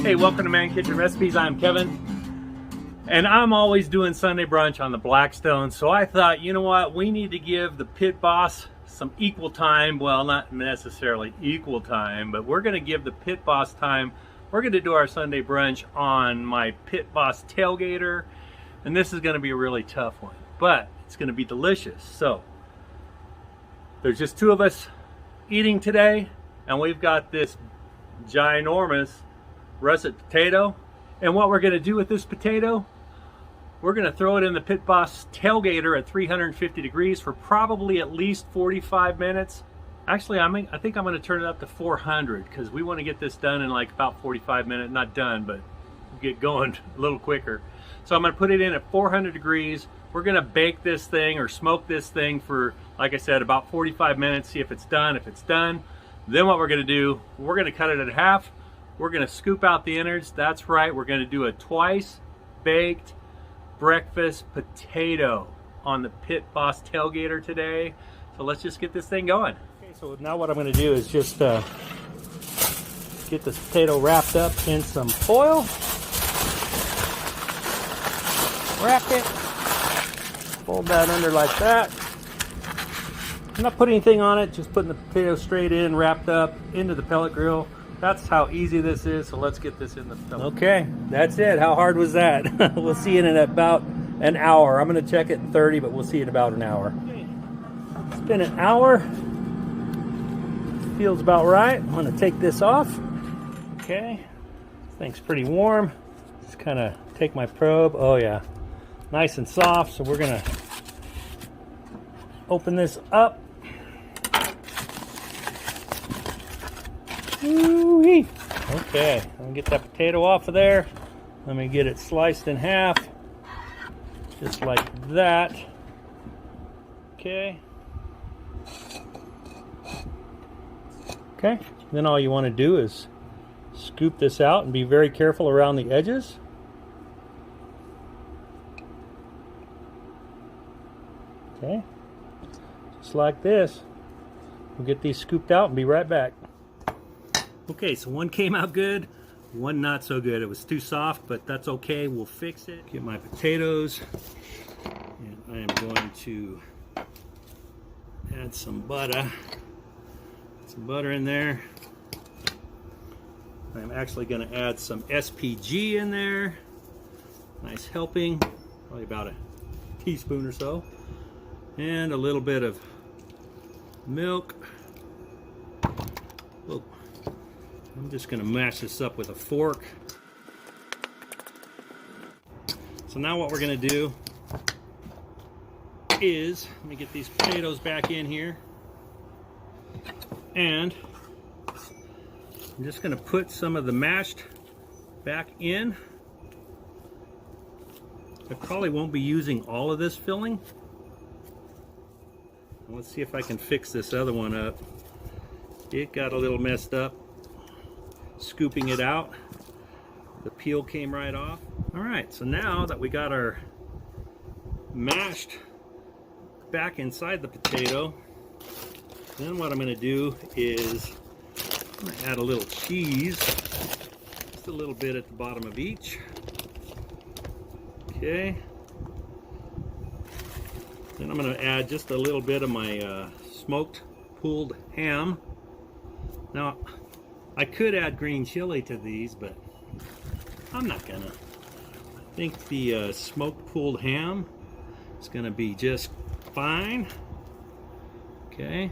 Hey, welcome to Man Kitchen Recipes. I'm Kevin, and I'm always doing Sunday brunch on the Blackstone, so I thought, you know what, we need to give the Pit Boss some equal time. Well, not necessarily equal time, but we're going to give the Pit Boss time. We're going to do our Sunday brunch on my Pit Boss Tailgater, and this is going to be a really tough one, but it's going to be delicious. So there's just two of us eating today, and we've got this ginormous russet potato. And what we're going to do with this potato, we're going to throw it in the Pit Boss Tailgater at 350 degrees for probably at least 45 minutes. Actually, I think I'm going to turn it up to 400 because we want to get this done in like about 45 minutes. Not done, but get going a little quicker. So I'm going to put it in at 400 degrees. We're going to bake this thing or smoke this thing for, like I said, about 45 minutes, see if it's done. If it's done, then what we're going to do, we're going to cut it in half. We're going to scoop out the innards. That's right, we're going to do a twice baked breakfast potato on the Pit Boss Tailgater today. So let's just get this thing going. Okay, so now what I'm going to do is just get this potato wrapped up in some foil. Wrap it. Fold that under like that. I'm not putting anything on it, just putting the potato straight in, wrapped up into the pellet grill. That's how easy this is, so let's get this in the pellet. Okay, that's it. How hard was that? We'll see it in about an hour. I'm going to check it in 30, but we'll see it in about an hour. Okay. It's been an hour. Feels about right. I'm going to take this off. Okay, this thing's pretty warm. Just kind of take my probe. Oh yeah, nice and soft. So we're going to open this up. Ooh-wee. Okay, I'm gonna get that potato off of there. Let me get it sliced in half, just like that. Okay. Okay, then all you want to do is scoop this out and be very careful around the edges. Okay, just like this. We'll get these scooped out and be right back. Okay, so one came out good, one not so good. It was too soft, but that's okay. We'll fix it. Get my potatoes, and I am going to add some butter. Some butter in there. I'm actually going to add some SPG in there. Nice helping, probably about a teaspoon or so. And a little bit of milk. Oh. I'm just going to mash this up with a fork. So now what we're going to do is, let me get these potatoes back in here, and I'm just going to put some of the mashed back in. I probably won't be using all of this filling. Let's see if I can fix this other one up. It got a little messed up. Scooping it out, the peel came right off. All right, so now that we got our mashed back inside the potato, then what I'm going to do is I'm going to add a little cheese, just a little bit at the bottom of each. Okay. Then I'm going to add just a little bit of my smoked pulled ham. Now, I could add green chili to these, but I'm not gonna. I think the smoked pulled ham is gonna be just fine. Okay.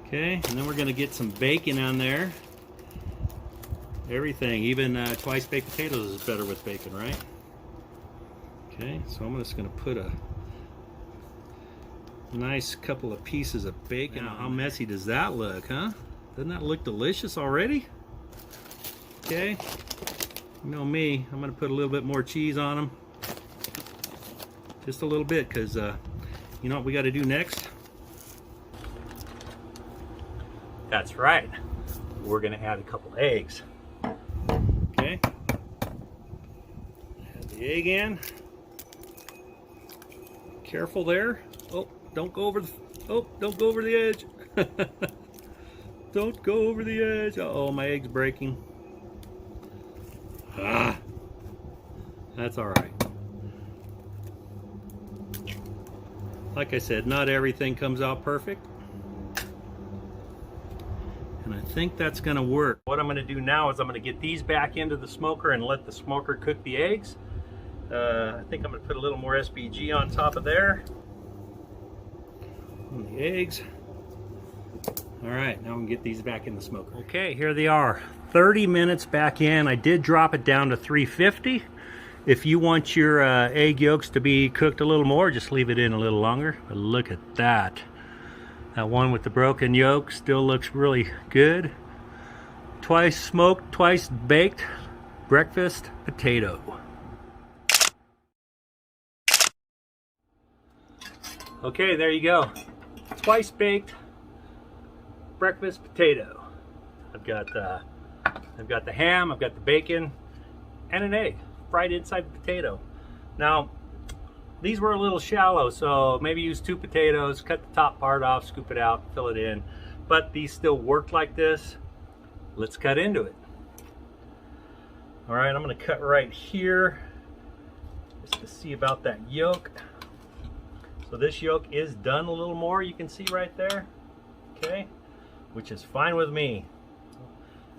Okay, and then we're gonna get some bacon on there. Everything, even twice baked potatoes is better with bacon, right? Okay, so I'm just gonna put a nice couple of pieces of bacon. Now, how messy does that look, huh? Doesn't that look delicious already? Okay, you know me, I'm gonna put a little bit more cheese on them. Just a little bit, because you know what we got to do next? That's right, we're gonna add a couple eggs. Okay, add the egg in. Careful there. Oh, don't go over the edge. Don't go over the edge. Uh-oh, my egg's breaking. Ah, that's all right. Like I said, not everything comes out perfect. And I think that's gonna work. What I'm gonna do now is I'm gonna get these back into the smoker and let the smoker cook the eggs. I think I'm gonna put a little more SPG on top of there. And the eggs. All right, now we can get these back in the smoker. Okay, here they are. 30 minutes back in. I did drop it down to 350. If you want your egg yolks to be cooked a little more, just leave it in a little longer. But look at that. That one with the broken yolk still looks really good. Twice smoked, twice baked breakfast potato. Okay, there you go. Twice baked breakfast potato. I've got the ham, I've got the bacon, and an egg fried inside the potato. Now, these were a little shallow, so maybe use 2 potatoes, cut the top part off, scoop it out, fill it in. But these still work like this. Let's cut into it. All right, I'm gonna cut right here just to see about that yolk. So this yolk is done a little more, you can see right there, okay? Which is fine with me.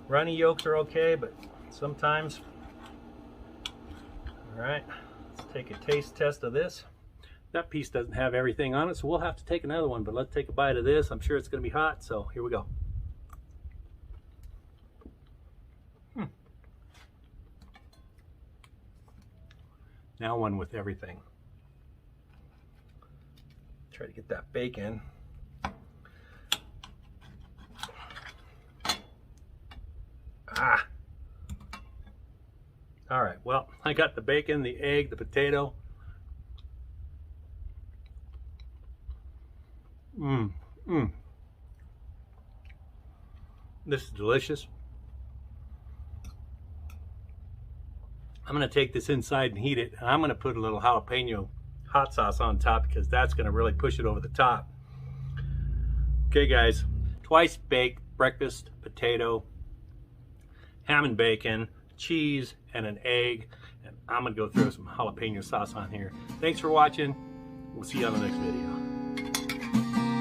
Runny yolks are okay, but sometimes. All right, let's take a taste test of this. That piece doesn't have everything on it, so we'll have to take another one, but let's take a bite of this. I'm sure it's gonna be hot, so here we go. Now one with everything. Try to get that bacon. Ah. All right, well, I got the bacon, the egg, the potato. This is delicious. I'm gonna take this inside and heat it, and I'm gonna put a little jalapeno hot sauce on top because that's gonna really push it over the top. Okay guys, twice baked breakfast potato, ham and bacon, cheese, and an egg. And I'm gonna go throw some jalapeno sauce on here. Thanks for watching. We'll see you on the next video.